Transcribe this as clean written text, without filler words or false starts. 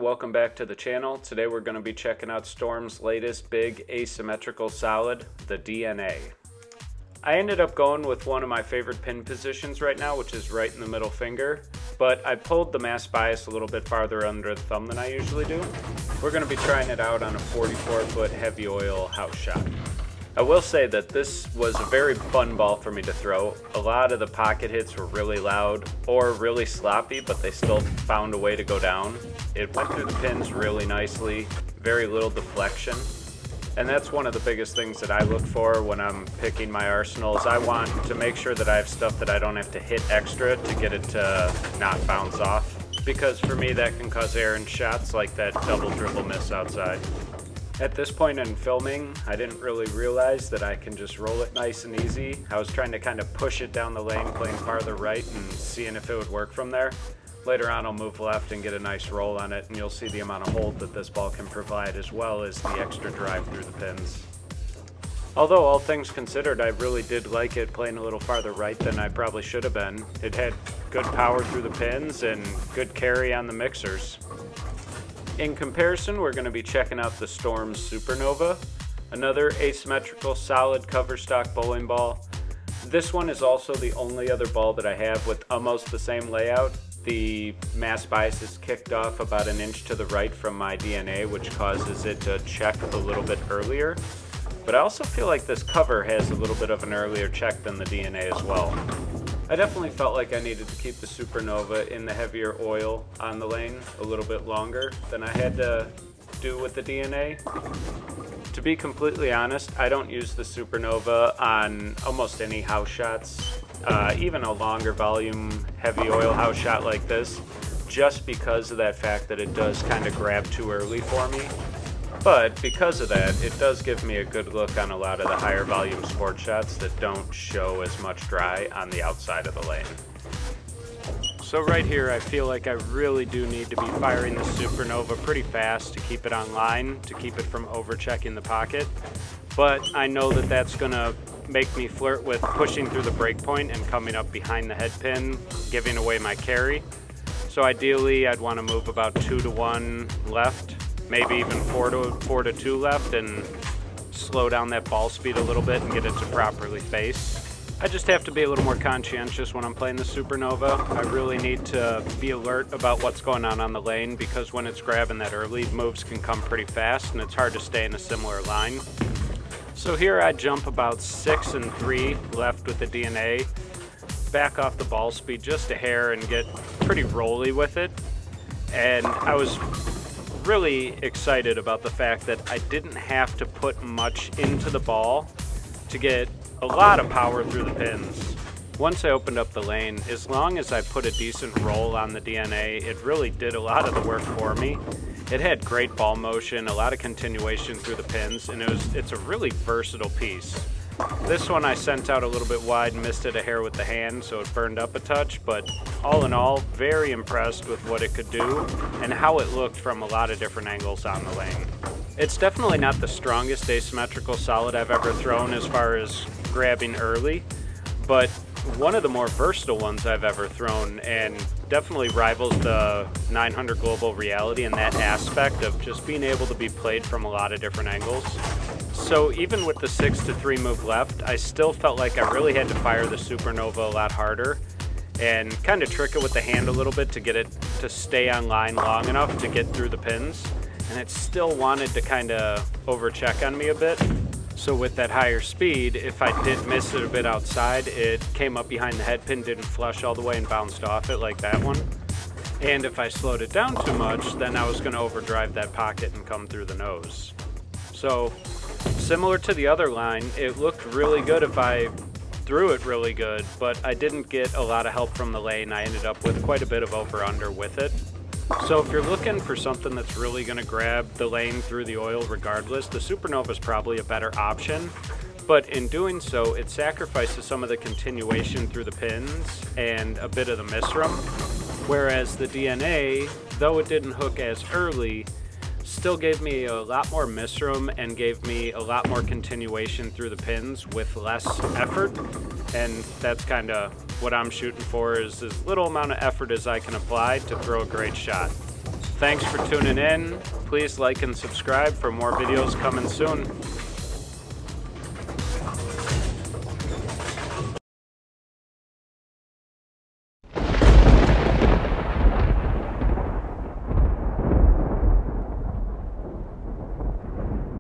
everyone, welcome back to the channel. Today we're going to be checking out Storm's latest big asymmetrical solid, the DNA. I ended up going with one of my favorite pin positions right now, which is right in the middle finger, but I pulled the mass bias a little bit farther under the thumb than I usually do. We're going to be trying it out on a 44-foot heavy oil house shot. I will say that this was a very fun ball for me to throw. A lot of the pocket hits were really loud or really sloppy, but they still found a way to go down. It went through the pins really nicely, very little deflection. And that's one of the biggest things that I look for when I'm picking my arsenals. I want to make sure that I have stuff that I don't have to hit extra to get it to not bounce off. Because for me that can cause errant shots like that double dribble miss outside. At this point in filming, I didn't really realize that I can just roll it nice and easy. I was trying to kind of push it down the lane, playing farther right and seeing if it would work from there. Later on I'll move left and get a nice roll on it, and you'll see the amount of hold that this ball can provide as well as the extra drive through the pins. Although all things considered, I really did like it playing a little farther right than I probably should have been. It had good power through the pins and good carry on the mixers. In comparison, we're going to be checking out the Storm Supernova, another asymmetrical solid cover stock bowling ball. This one is also the only other ball that I have with almost the same layout. The mass bias is kicked off about an inch to the right from my DNA, which causes it to check a little bit earlier. But I also feel like this cover has a little bit of an earlier check than the DNA as well. I definitely felt like I needed to keep the Supernova in the heavier oil on the lane a little bit longer than I had to do with the DNA. To be completely honest, I don't use the Supernova on almost any house shots, even a longer volume heavy oil house shot like this, just because of that fact that it does kind of grab too early for me. But because of that, it does give me a good look on a lot of the higher volume sport shots that don't show as much dry on the outside of the lane. So right here, I feel like I really do need to be firing the Supernova pretty fast to keep it on line, to keep it from over-checking the pocket. But I know that that's gonna make me flirt with pushing through the break point and coming up behind the head pin, giving away my carry. So ideally, I'd want to move about 2-to-1 left. Maybe even 4-to-2 left, and slow down that ball speed a little bit and get it to properly face. I just have to be a little more conscientious when I'm playing the Supernova. I really need to be alert about what's going on the lane, because when it's grabbing that early, moves can come pretty fast and it's hard to stay in a similar line. So here I jump about 6 and 3 left with the DNA, back off the ball speed just a hair and get pretty rolly with it. And I was really excited about the fact that I didn't have to put much into the ball to get a lot of power through the pins. Once I opened up the lane, as long as I put a decent roll on the DNA, it really did a lot of the work for me. It had great ball motion, a lot of continuation through the pins, and it's a really versatile piece. This one I sent out a little bit wide and missed it a hair with the hand, so it burned up a touch, but all in all, very impressed with what it could do and how it looked from a lot of different angles on the lane. It's definitely not the strongest asymmetrical solid I've ever thrown as far as grabbing early, but one of the more versatile ones I've ever thrown, and definitely rivals the 900 Global Reality in that aspect of just being able to be played from a lot of different angles. So even with the 6-to-3 move left, I still felt like I really had to fire the Supernova a lot harder and kind of trick it with the hand a little bit to get it to stay on line long enough to get through the pins. And it still wanted to kind of overcheck on me a bit. So with that higher speed, if I did miss it a bit outside, it came up behind the head pin, didn't flush all the way and bounced off it like that one. And if I slowed it down too much, then I was going to overdrive that pocket and come through the nose. So similar to the other line, it looked really good if I threw it really good, but I didn't get a lot of help from the lane. I ended up with quite a bit of over-under with it. So if you're looking for something that's really going to grab the lane through the oil regardless, the Supernova is probably a better option. But in doing so, it sacrifices some of the continuation through the pins and a bit of the misrum. Whereas the DNA, though it didn't hook as early, still gave me a lot more misrum and gave me a lot more continuation through the pins with less effort. And that's kind of what I'm shooting for, is as little amount of effort as I can apply to throw a great shot. Thanks for tuning in. Please like and subscribe for more videos coming soon.